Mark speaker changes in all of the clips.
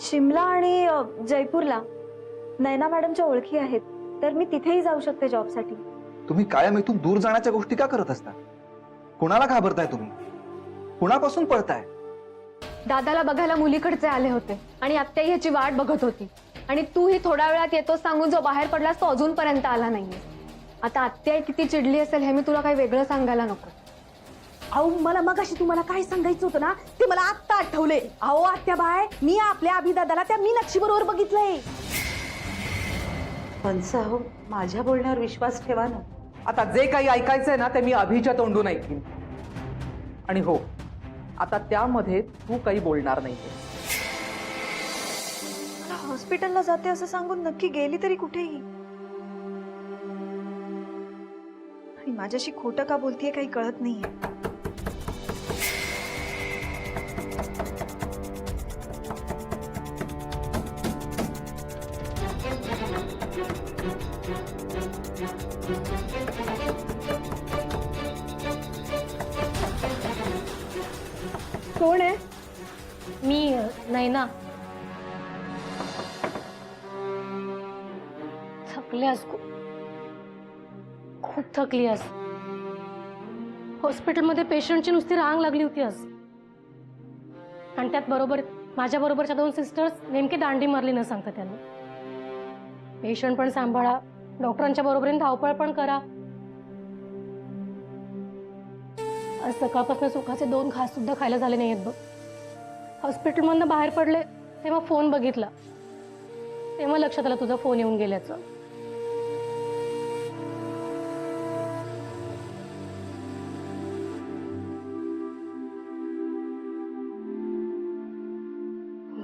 Speaker 1: शिमला आणि जयपूरला नैना मॅडमच्या ओळखी आहेत, तर मी तिथेही जाऊ शकते जॉबसाठी.
Speaker 2: तुम्ही कायम इथून दूर जाण्याच्या गोष्टी का करत असता? कुणाला घाबरताय तुम्ही? कुणापासून पळताय?
Speaker 3: दादाला बघायला मुलीकडचे आले होते आणि आत्याही ह्याची वाट बघत होती. आणि तूही थोड्या वेळात येतोस सांगून जो बाहेर पडलास तो अजूनपर्यंत आला नाहीये. आता आत्या किती चिडली असेल हे मी तुला काही वेगळं सांगायला नको.
Speaker 4: अहो मला मगाशी तुम्हाला काय सांगायचं होतं ना ते मला आत्ता आठवले. अहो आत्याबाई, मी आपल्या अभिदादाला त्या मीनाक्षी बरोबर बघितलंय.
Speaker 5: पंचाहो, माझ्या बोलण्यावर विश्वास ठेवा ना. आता जे काही ऐकायचंय ना ते मी अभिच्या तोंडून ऐकीन. आणि हो, आता त्यामध्ये तू काही बोलणार नाहीये.
Speaker 1: हॉस्पिटलला जाते असं सांगून नक्की गेली तरी कुठेही? आणि माझ्याशी खोटं का बोलतीये काही कळत नाहीये.
Speaker 3: कोण आहे?
Speaker 6: मी नैना. थकले आज खूप थकली आज. हॉस्पिटलमध्ये पेशंटची नुसती रांग लागली होती आज. आणि त्यात बरोबर माझ्या बरोबरच्या 2 सिस्टर्स नेमकी दांडी मारली न सांगता त्यांनी. पेशंट पण सांभाळा, डॉक्टरांच्या बरोबरीने धावपळ पण करा. आज सकाळपासून सुखाचे 2 घास सुद्धा खायला झाले नाहीयेत बघ. हॉस्पिटलमधनं बाहेर पडले तेव्हा फोन बघितला, तेव्हा लक्षात आलं तुझा फोन येऊन गेल्याचं.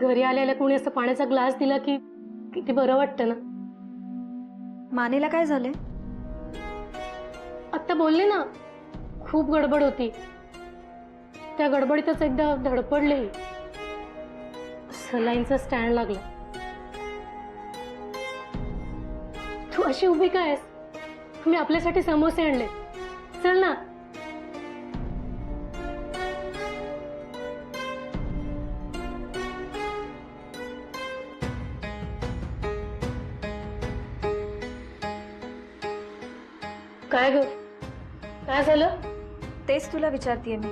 Speaker 6: घरी आलेल्या कोणी असं पाण्याचा ग्लास दिला की किती बरं वाटतं ना.
Speaker 1: मानेला काय झालंय?
Speaker 6: आत्ता बोलले ना, खूप गडबड होती. त्या गडबडीतच एकदा धडपडले. सलाईनचा स्टँड लागला. तू अशी उभी काय आहेस? मी आपल्यासाठी समोसे आणले, चल ना. काय ग, काय झालं?
Speaker 1: तेच तुला विचारतीये मी.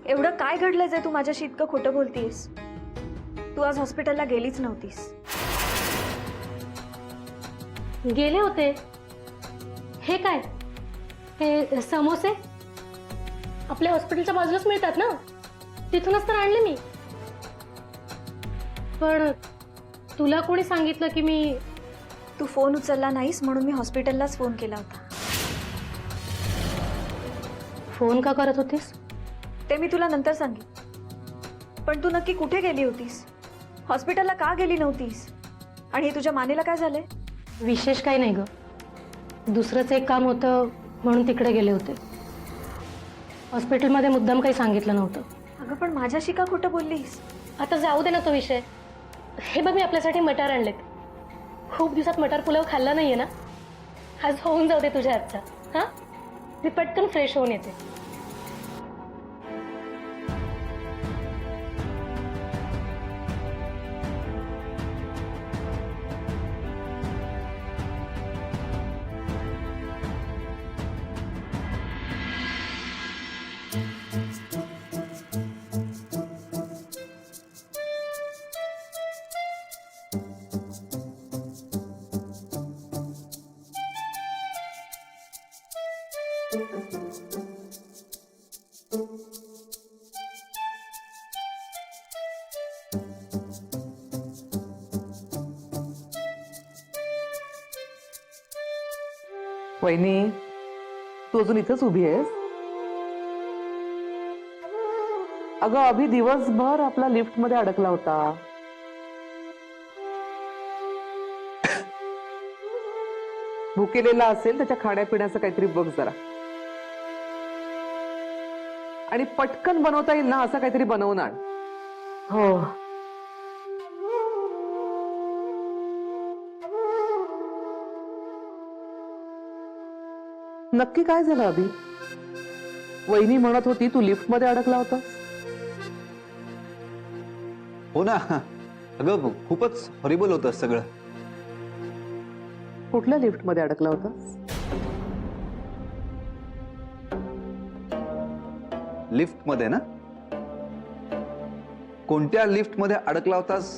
Speaker 1: एवढं काय घडलंय जे तू माझ्याशी इतकं खोटं बोलतीयस? तू आज हॉस्पिटलला गेलीच नव्हतीस.
Speaker 6: गेले होते. हे काय? हे समोसे आपल्या हॉस्पिटलच्या बाजूलाच मिळतात ना, तिथूनच तर आणले मी. पण तुला कोणी सांगितलं की मी?
Speaker 1: तू फोन उचलला नाहीस म्हणून मी हॉस्पिटललाच फोन केला होता.
Speaker 6: फोन का करत होतीस?
Speaker 1: ते मी तुला नंतर सांगेन. पण तू नक्की कुठे गेली होतीस? हॉस्पिटलला का गेली नव्हतीस? आणि तुझ्या मानेला काय झालंय?
Speaker 6: विशेष काही नाही ग, दुसरंच एक काम होतं म्हणून तिकडे गेले होते. हॉस्पिटलमध्ये मुद्दाम काही सांगितलं नव्हतं.
Speaker 1: अगं पण माझ्याशी का खोटं बोललीस?
Speaker 6: आता जाऊ दे ना तो विषय. हे बघ, मी आपल्यासाठी मटार आणलेत. खूप दिवसात मटार पुलाव खाल्ला नाहीये ना, आज होऊन जाऊ दे तुझ्या हातचा. हा, मी पटकन फ्रेश होऊन येते.
Speaker 5: वहिनी, तू अजून इथंच उभी आहेस? अगं अभि दिवसभर आपला लिफ्ट मध्ये अडकला होता. भुकेलेला असेल, त्याच्या खाण्यापिण्याचं काहीतरी बघ जरा. आणि पटकन बनवता येईल ना असं काहीतरी बनवून आण.
Speaker 6: हो,
Speaker 5: नक्की काय झालं अभि? वहिनी म्हणत होती तू लिफ्ट मध्ये अडकला होतास.
Speaker 2: हो ना, अगं खूपच हॉरिबल होतं सगळं.
Speaker 5: कुठल्या लिफ्टमध्ये अडकला होतास?
Speaker 2: लिफ्ट मध्ये ना? कोणत्या लिफ्ट मध्ये अडकला होतास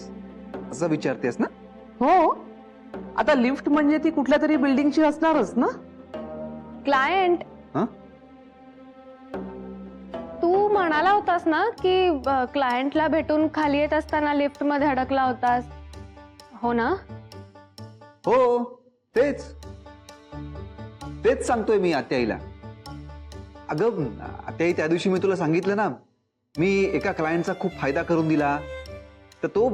Speaker 2: असं विचारतेस ना?
Speaker 5: हो, आता लिफ्ट म्हणजे ती कुठल्या तरी बिल्डिंगची असणारच ना.
Speaker 3: क्लायंट,
Speaker 2: हं?
Speaker 3: तू म्हणाला होतास ना की क्लायंटला भेटून खाली येत असताना लिफ्ट मध्ये अडकला होतास, हो ना?
Speaker 2: हो, तेच तेच सांगतोय मी आत्याईला. अगं आत्याई, त्या दिवशी मी तुला सांगितलं ना, मी एका क्लायंटचा खूप फायदा करून दिला, तर तो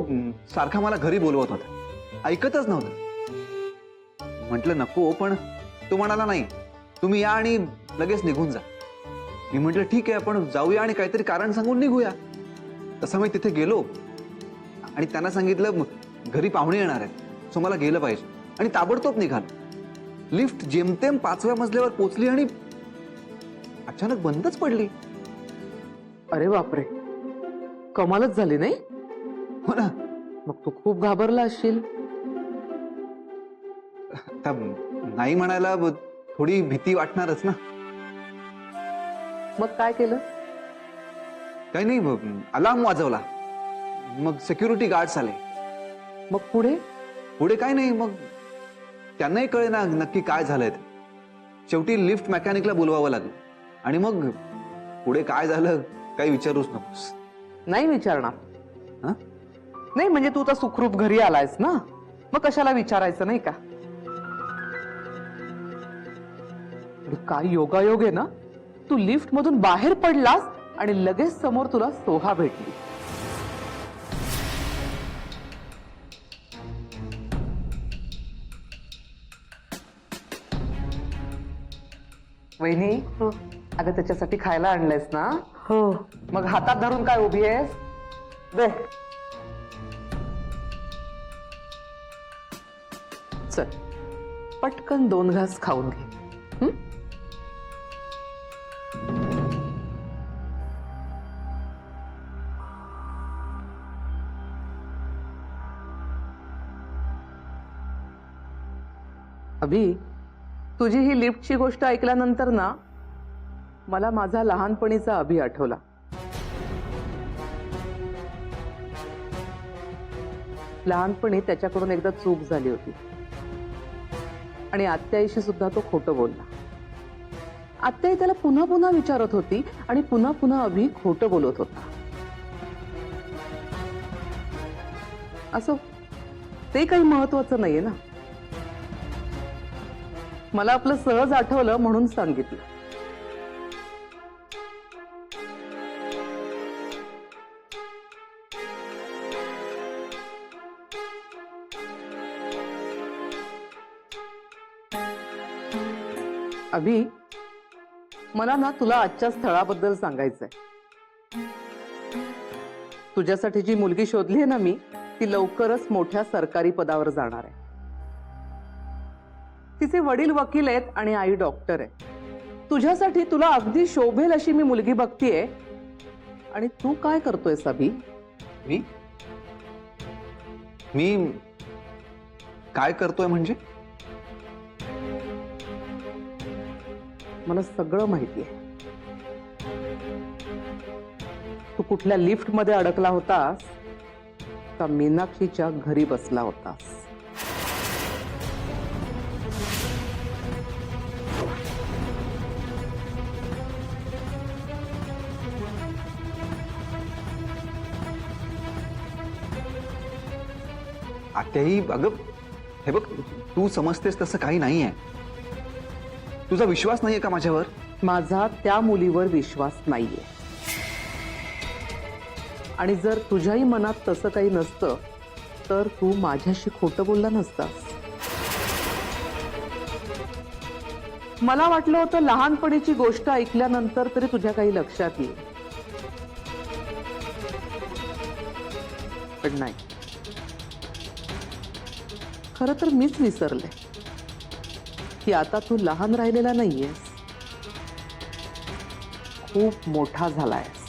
Speaker 2: सारखा मला घरी बोलवत होता, ऐकतच नव्हतं. म्हटलं नको, पण तो म्हणाला नाही, तुम्ही या आणि लगेच निघून जा. मी म्हटलं ठीक आहे, आपण जाऊया आणि काहीतरी कारण सांगून निघूया. तसं मी तिथे गेलो आणि त्यांना सांगितलं घरी पाहुणे येणार आहेत, सो मला गेलं पाहिजे, आणि ताबडतोब निघालो. लिफ्ट जेमतेम 5व्या मजल्यावर पोचली आणि अचानक बंदच पडली.
Speaker 5: अरे बापरे, कमालच झाली नाही?
Speaker 2: हो ना.
Speaker 5: मग तू खूप घाबरला असशील.
Speaker 2: आता नाही म्हणायला थोडी भीती वाटणारच ना.
Speaker 5: मग काय केलं?
Speaker 2: काही नाही, अलार्म वाजवला, मग सिक्युरिटी गार्ड्स आले.
Speaker 5: मग पुढे?
Speaker 2: पुढे काय नाही, मग त्यांनाही कळेना नक्की काय झालंय ते. शेवटी लिफ्ट मेकॅनिकला बोलवावं लागलं, आणि मग पुढे काय झालं काही विचारूच नकोस.
Speaker 5: नाही विचारणार.
Speaker 2: हं?
Speaker 5: नाही म्हणजे तू तर सुखरूप घरी आलायस ना, मग कशाला विचारायचं, नाही का? काय योगायोग आहे ना, तू लिफ्ट मधून बाहेर पडलास आणि लगेच समोर तुला सोहा भेटली. वहिनी, अगं त्याच्यासाठी खायला आणलंयस ना? हो. मग हातात धरून काय उभी आहेस? दे. चल, पटकन 2 घास खाऊन घे. हं? अभि, तुझी ही लिफ्टची गोष्ट ऐकल्यानंतर ना, मला माझा लहानपणीचा अभि आठवला. लहानपणी त्याच्याकडून एकदा चूक झाली होती आणि आत्याईशी सुद्धा तो खोटं बोलला. आत्याई त्याला पुन्हा पुन्हा विचारत होती आणि पुन्हा पुन्हा अभि खोटं बोलत होता. असं ते काही महत्वाचं नाहीये ना. मला आपलं सहज आठवलं म्हणून सांगितलं. अभि, मला ना तुला आजच्या स्थळाबद्दल सांगायचंय. तुझ्यासाठी जी मुलगी शोधली आहे ना मी, ती लवकरच मोठ्या सरकारी पदावर जाणार आहे. तिचे वडील वकील आहेत आणि आई डॉक्टर आहे. तुझ्यासाठी तुला अगदी शोभेल अशी मी मुलगी बघतीये. आणि तू काय करतोयस अभि?
Speaker 2: मी मी काय करतोय म्हणजे?
Speaker 5: मला सगळं माहिती आहे. तू कुठल्या लिफ्ट मध्ये अडकला होतास का मीनाक्षीच्या घरी बसला होतास?
Speaker 2: आत्याही, अगं हे बघ, तू समजतेस तसं काही नाहीये. तुझा विश्वास नाहीये का माझ्यावर?
Speaker 5: माझा त्या मुलीवर विश्वास नाहीये. आणि जर तुझ्याही मनात तसं काही नसतं तर तू माझ्याशी खोटं बोलला नसतास. मला वाटलं होतं लहानपणीची गोष्ट ऐकल्यानंतर तरी तुझ्या काही लक्षात येईल, पण नाही. खरं तर मीच विसरले की आता तू लहान राहिलेला नाहीयेस, खूप मोठा झालायस.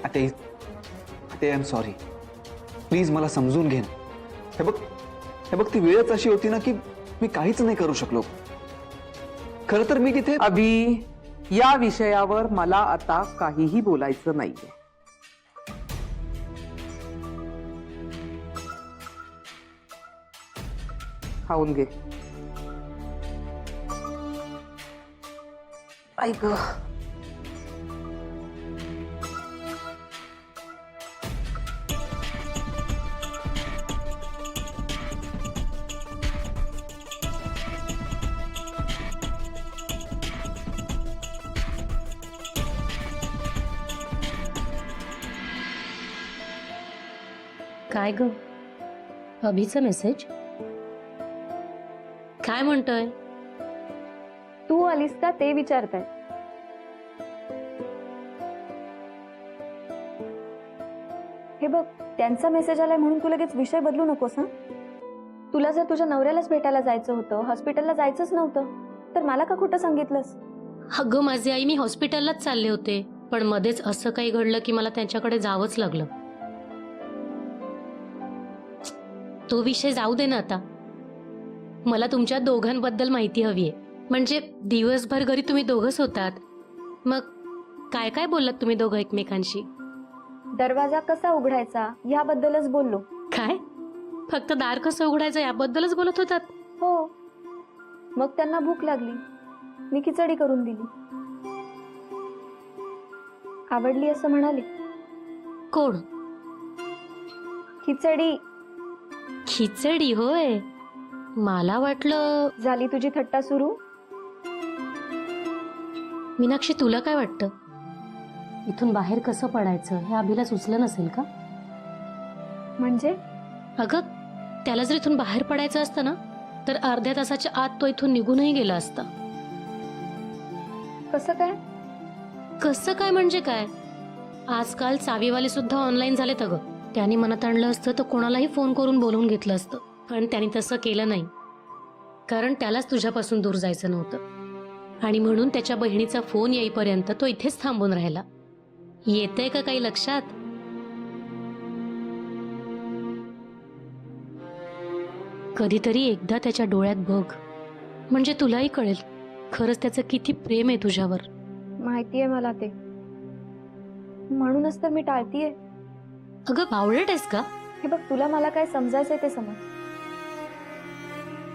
Speaker 2: आते आय एम सॉरी. प्लीज मला समजून घे. हे बघ ती वेळच अशी होती ना की मी काहीच नाही करू शकलो. खरं तर मी तिथे
Speaker 5: अभि, या विषयावर मला आता काहीही बोलायचं नाहीये. खाऊन घे. ऐक,
Speaker 6: काय ग, अभिचं मेसेज काय म्हणतोय?
Speaker 1: तू आलीस का ते विचारताय. हे बघ, त्यांचा मेसेज आलाय म्हणून तू लगेच विषय बदलू नकोस. तुला जर तुझ्या नवऱ्यालाच भेटायला जायचं होतं, हॉस्पिटलला जायचंच नव्हतं, तर मला का खोटं सांगितलंस?
Speaker 6: अगं माझी आई, मी हॉस्पिटललाच चालले होते, पण मध्येच असं काही घडलं की मला त्यांच्याकडे जावंच लागलं. तो विषय जाऊ दे ना आता. मला तुमच्या दोघांबद्दल माहिती हवीये. म्हणजे दिवसभर घरी तुम्ही दोघंच होतात, मग काय काय बोललात तुम्ही दोघं एकमेकांशी?
Speaker 1: दरवाजा कसा उघडायचा याबद्दलच बोललो.
Speaker 6: काय, फक्त दार कसं उघडायचं याबद्दलच बोलत होतात?
Speaker 1: हो. मग त्यांना भूक लागली, मी खिचडी करून दिली. आवडली असं म्हणाले.
Speaker 6: कोण?
Speaker 1: खिचडी.
Speaker 6: खिचडी होय, मला वाटलं.
Speaker 1: झाली तुझी थट्टा सुरू?
Speaker 6: मीनाक्षी, तुला काय वाटतं, इथून बाहेर कसं पडायचं हे अभिला सुचलं नसेल का?
Speaker 1: म्हणजे
Speaker 6: अगं, त्याला जर इथून बाहेर पडायचं असतं ना, तर अर्ध्या तासाच्या आत तो इथून निघूनही गेला असता.
Speaker 1: कसं काय?
Speaker 6: कसं काय म्हणजे काय, आजकाल चावीवाले सुद्धा ऑनलाईन झालेत. अगं, त्याने मनात आणलं असतं तर कोणालाही फोन करून बोलवून घेतलं असतं, पण त्याने तसं केलं नाही, कारण त्यालाच तुझ्यापासून दूर जायचं नव्हतं. आणि म्हणून त्याच्या बहिणीचा फोन येईपर्यंत तो इथेच थांबून राहिला. येतंय का काही लक्षात? कधीतरी एकदा त्याच्या डोळ्यात बघ, म्हणजे तुलाही कळेल खरंच त्याचं किती प्रेम आहे तुझ्यावर.
Speaker 1: माहितीये मला ते, म्हणूनच तर मी टाळतीये.
Speaker 6: अगं, बावळट आहेस का?
Speaker 1: हे बघ, तुला मला काय समजायचंय ते समज,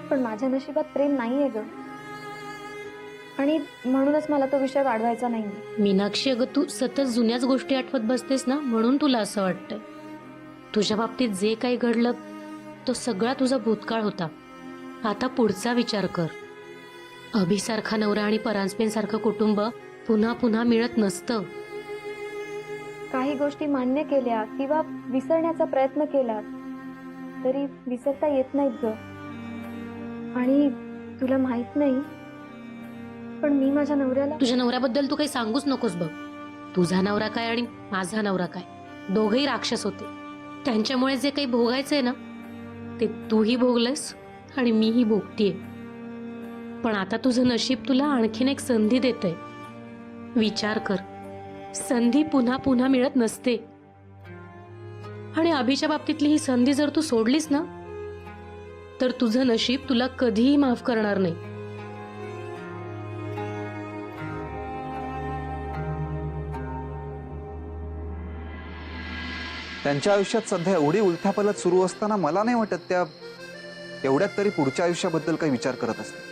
Speaker 1: पण माझ्या नशिबात प्रेम नाहीये ग, आणि म्हणूनच मला तो विषय वाढवायचा नाहीये.
Speaker 6: मीनाक्षी, अगं तू सतत जुन्याच गोष्टी आठवत बसतेस ना, म्हणून तुला असं वाटतंय. तुझ्या बाबतीत जे काही घडलं तो सगळा तुझा भूतकाळ होता. आता पुढचा विचार कर. अभिसारखा नवरा आणि परांजपेंसारखं कुटुंब पुन्हा पुन्हा मिळत नसतं.
Speaker 1: काही गोष्टी मान्य केल्या किंवा विसरण्याचा प्रयत्न केला तरी विसरता येत नाहीत ग. आणि तुला माहित नाही, पण मी माझ्या नवऱ्याला.
Speaker 6: तुझ्या नवऱ्याबद्दल तू काही सांगूच नकोस बघ. तुझा नवरा काय आणि माझा नवरा काय, दोघेही राक्षस होते. त्यांच्यामुळे जे काही भोगायचंय ना, ते तूही भोगलंस आणि मीही भोगतीये. पण आता तुझं नशीब तुला आणखीन एक संधी देतंय. विचार कर, संधी पुन्हा पुन्हा मिळत नसते. आणि अभिच्या बाबतीतली ही संधी जर तू सोडलीस ना, तर तुझं नशीब तुला कधीही माफ करणार नाही.
Speaker 2: त्यांच्या आयुष्यात सध्या एवढी उलथापालथ सुरू असताना मला नाही वाटत त्या एवढ्यात तरी पुढच्या आयुष्याबद्दल काही विचार करत असतील.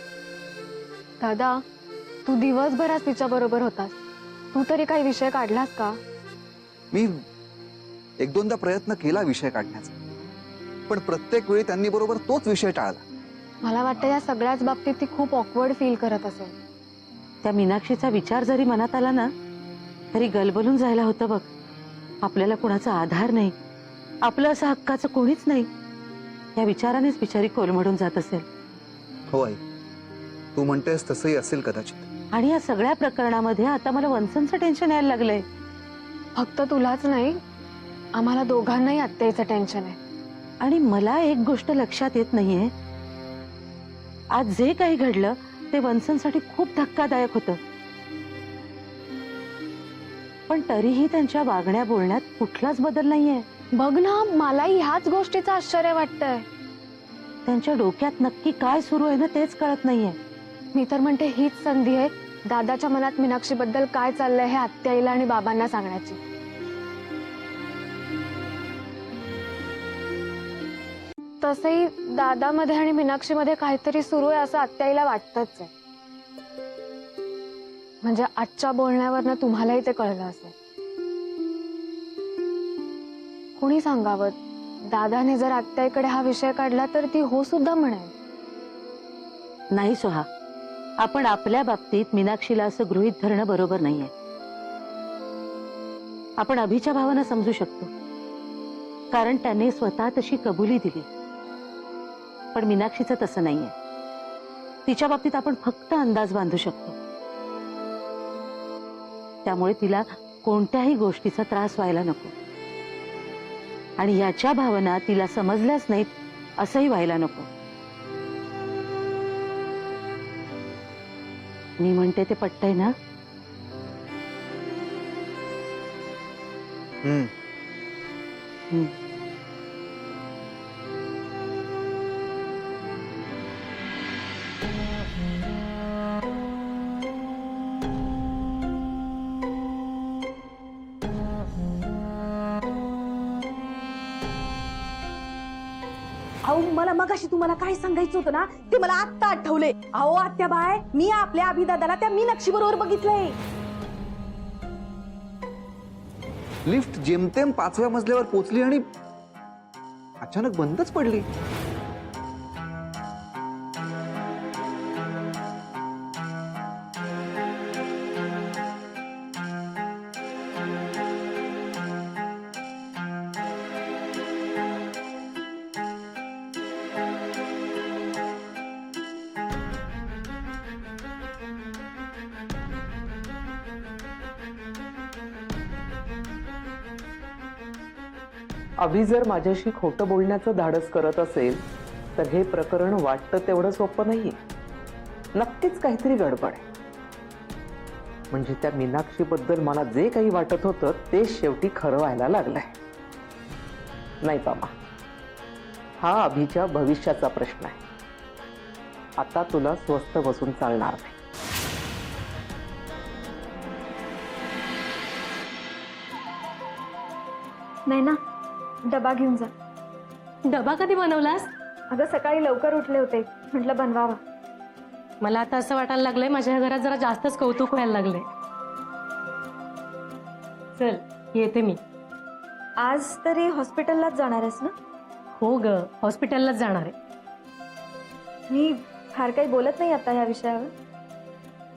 Speaker 3: दादा, तू दिवसभरात तिच्या बरोबर होतास, तू तरी काही विषय काढलास का?
Speaker 2: मी एक दोनदा प्रयत्न केला विषय काढण्याचा, पण प्रत्येक वेळी त्यांनी बरोबर तोच विषय टाळला.
Speaker 3: मला वाटतं या सगळ्याच बाबतीत ती खूप ऑकवर्ड फील करत असेल.
Speaker 7: त्या मीनाक्षीचा विचार जरी मनात आला ना, तरी गलबलून जायला होतं बघ. आपल्याला कोणाचा आधार नाही, आपलं असं हक्काचं कोणीच नाही, या विचारानेच बिचारी कोलमडून जात असेल.
Speaker 2: हो आई, तू म्हणतेस तसंही असेल कदाचित.
Speaker 7: आणि या सगळ्या प्रकरणामध्ये आता मला वंसनचं टेन्शन यायला लागलंय.
Speaker 3: फक्त तुलाच नाही, आम्हाला दोघांनाही आत्याचं टेन्शन आहे.
Speaker 7: आणि मला एक गोष्ट लक्षात येत नाहीये, आज जे काही घडलं ते वंसनसाठी खूप धक्कादायक होतं. पण तरीही त्यांच्या वागण्या बोलण्यात कुठलाच बदल नाहीये.
Speaker 3: बघ ना, मलाही ह्याच गोष्टीचं आश्चर्य वाटतंय.
Speaker 7: त्यांच्या डोक्यात नक्की काय सुरू आहे ना तेच कळत नाहीये.
Speaker 3: मी तर म्हणते हीच संधी आहे दादाच्या मनात मीनाक्षी बद्दल काय चाललंय हे आत्याईला आणि बाबांना सांगण्याची. तसंही दादामध्ये आणि मीनाक्षीमध्ये काहीतरी सुरू आहे असं आत्याईला वाटतच आहे. म्हणजे आजच्या बोलण्यावरनं तुम्हालाही ते कळलं असेल. कोणी सांगावं, दादाने जर आत्याईकडे हा विषय काढला तर ती हो सुद्धा म्हणेल.
Speaker 7: नाही सोहा, आपण आपल्या बाबतीत मीनाक्षीला असं गृहीत धरणं बरोबर नाहीये. आपण अभिच्या भावना समजू शकतो, कारण त्याने स्वतः तशी कबुली दिली. पण मीनाक्षीचं तसं नाहीये. तिच्या बाबतीत आपण फक्त अंदाज बांधू शकतो. त्यामुळे तिला कोणत्याही गोष्टीचा त्रास व्हायला नको, आणि याच्या भावना तिला समजल्याच नाहीत असंही व्हायला नको. मी म्हणते ते पटतंय ना?
Speaker 2: हम्म.
Speaker 7: हं.
Speaker 4: अहो मला मगाशी तुम्हाला काय सांगायचं होतं ना ते मला आत्ता आठवले. अहो आत्याबाई, मी आपल्या अभिदादाला त्या मीनाक्षी बरोबर बघितलंय.
Speaker 2: लिफ्ट जेमतेम 5व्या मजल्यावर पोचली आणि अचानक बंदच पडली.
Speaker 5: अभि जर माझ्याशी खोटं बोलण्याचं धाडस करत असेल तर हे प्रकरण वाटतं तेवढं सोपं नाहीये. नक्कीच काहीतरी गडबड आहे. म्हणजे त्या मीनाक्षी बद्दल मला जे काही वाटत होतं ते शेवटी खरं व्हायला लागलंय. नाही बाबा, हा अभिच्या भविष्याचा प्रश्न आहे. आता तुला स्वस्थ बसून चालणार नाही.
Speaker 1: नाही ना, डबा घेऊन जा.
Speaker 6: डबा कधी बनवलास?
Speaker 1: अगं सकाळी लवकर उठले होते, म्हटलं बनवावा.
Speaker 6: मला आता असं वाटायला लागलंय माझ्या घरात जरा जास्तच कौतुक व्हायला लागले. चल येते मी.
Speaker 1: आज तरी हॉस्पिटललाच जाणार आहेस ना?
Speaker 6: हो ग, हॉस्पिटललाच जाणार आहे.
Speaker 1: मी फार काही बोलत नाही आता या विषयावर,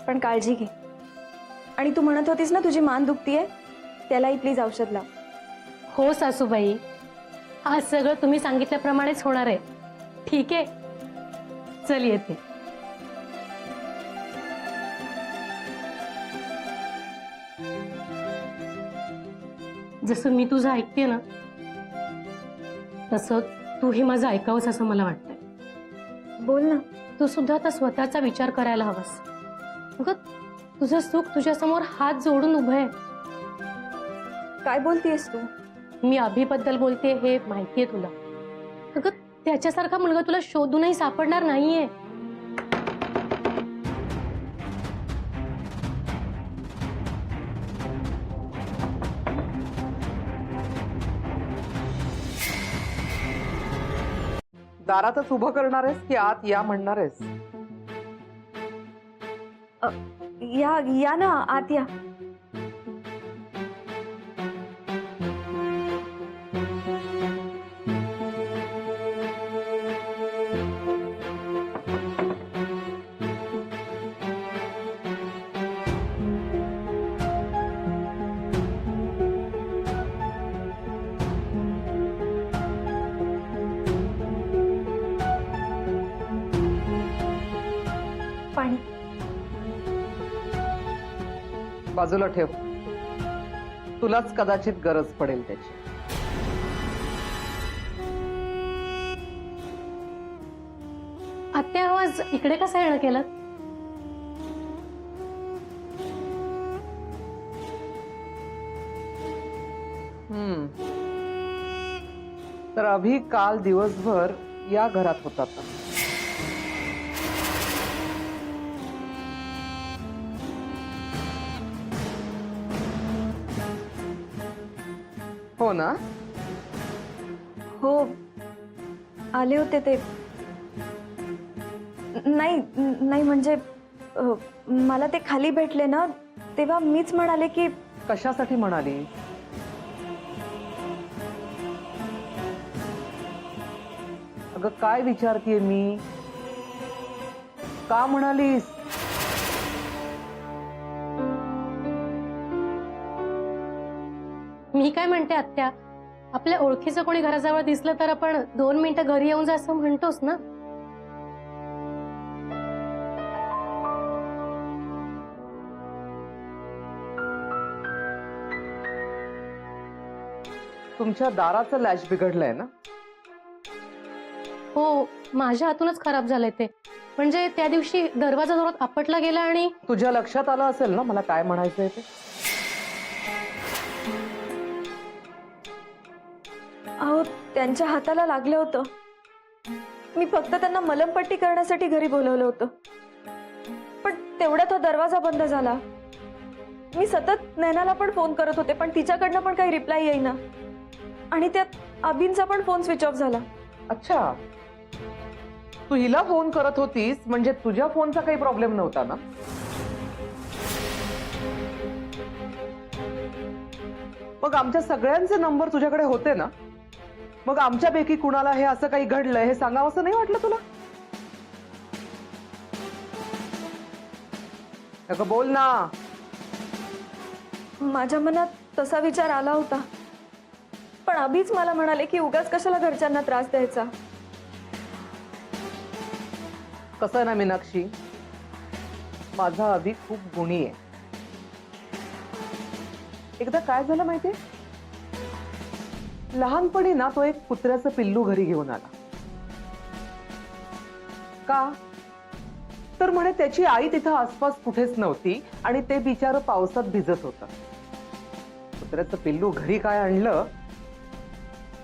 Speaker 1: पण काळजी घे. आणि तू म्हणत होतीस ना तुझी मान दुखतीये, त्यालाही प्लीज औषध लाव.
Speaker 6: हो सासूबाई, आज सगळं तुम्ही सांगितल्याप्रमाणेच होणार आहे. ठीक आहे, चल येते. जसं मी तुझं ऐकते ना तसं तूही माझं ऐकावंस असं मला वाटतंय.
Speaker 1: बोल ना.
Speaker 6: तू सुद्धा आता स्वतःचा विचार करायला हवास. अगं तुझं सुख तुझ्यासमोर हात जोडून उभं आहे.
Speaker 1: काय बोलतेस तू?
Speaker 6: मी अभिबद्दल बोलते हे माहितीये तुला. अगं त्याच्यासारखा मुलगा तुला शोधूनही सापडणार नाहीये.
Speaker 5: दारातच उभं करणार आहेस की आत या म्हणणार आहेस?
Speaker 1: या या ना, आत या. पाणी
Speaker 5: बाजूला ठेव, तुलाच कदाचित गरज पडेल त्याची.
Speaker 6: आत्या आवाज इकडे कसा येणं केलं?
Speaker 5: तर अभि काल दिवसभर या घरात होता ना? हो ना?
Speaker 1: हो, आले होते ते. नाही नाही म्हणजे मला ते खाली भेटले ना, तेव्हा मीच म्हणाले की
Speaker 5: कशासाठी म्हणाली? अगं काय विचारतीये मी? का म्हणालीस?
Speaker 6: मी काय म्हणते आत्या, आपल्या ओळखीचं कोणी घराजवळ दिसलं तर आपण 2 मिनिटं घरी येऊन जा असं म्हणतोस ना.
Speaker 5: तुमच्या दाराचं लॅच बिघडलंय ना?
Speaker 6: हो, माझ्या हातूनच खराब झालंय ते. म्हणजे त्या दिवशी दरवाजा जोरात आपटला गेला आणि
Speaker 5: तुझ्या लक्षात आलं असेल ना मला काय म्हणायचंय ते?
Speaker 1: अहो त्यांच्या हाताला लागलं होतं. मी फक्त त्यांना मलमपट्टी करण्यासाठी घरी बोलवलं होतं, पण तेवढा तो दरवाजा बंद झाला. मी सतत नैनाला पण फोन करत होते, पण तिच्याकडनं पण काही रिप्लाय येईना. आणि त्यात अभिनचा पण फोन स्विच ऑफ झाला.
Speaker 5: अच्छा, तू हिला फोन करत होतीस म्हणजे तुझ्या फोनचा काही प्रॉब्लेम नव्हता ना? मग आमच्या सगळ्यांचे नंबर तुझ्याकडे होते ना? मग आमच्यापैकी कुणाला हे असं काही घडलंय हे सांगावं असं नाही वाटलं तुला? अगं बोल ना.
Speaker 1: माझ्या मनात तसा विचार आला होता, पण अभिच मला म्हणाले की उगाच कशाला घरच्यांना त्रास द्यायचा.
Speaker 5: कसं आहे ना मीनाक्षी, माझा अभि खूप गुणी आहे. एकदा काय झालं माहितीये, लहानपणी ना तो एक कुत्र्याचं पिल्लू घरी घेऊन आला. का तर म्हणे त्याची आई तिथं आसपास कुठेच नव्हती आणि ते बिचारं पावसात भिजत होतं. कुत्र्याचं पिल्लू घरी काय आणलं,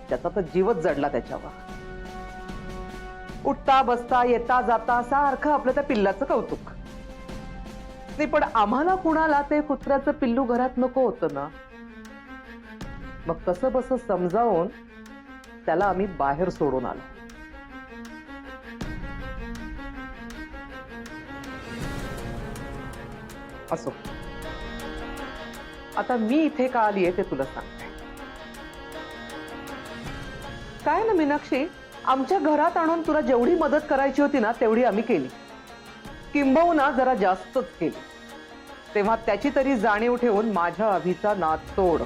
Speaker 5: त्याचा तर जीवच जडला त्याच्यावर. उठता बसता येता जाता सारखं आपलं त्या पिल्लाचं कौतुक. नाही पण आम्हाला कुणाला ते कुत्र्याचं पिल्लू घरात नको होतं ना. मग कसं बस समजावून त्याला आम्ही बाहेर सोडून आलो. असो, आता मी इथे का आलीये ते तुला सांगते. काय ना मीनाक्षी, आमच्या घरात आणून तुला जेवढी मदत करायची होती ना तेवढी आम्ही केली, किंबहुना जरा जास्तच केली. तेव्हा त्याची तरी जाणीव ठेवून माझ्या अभिचा नाद तोड.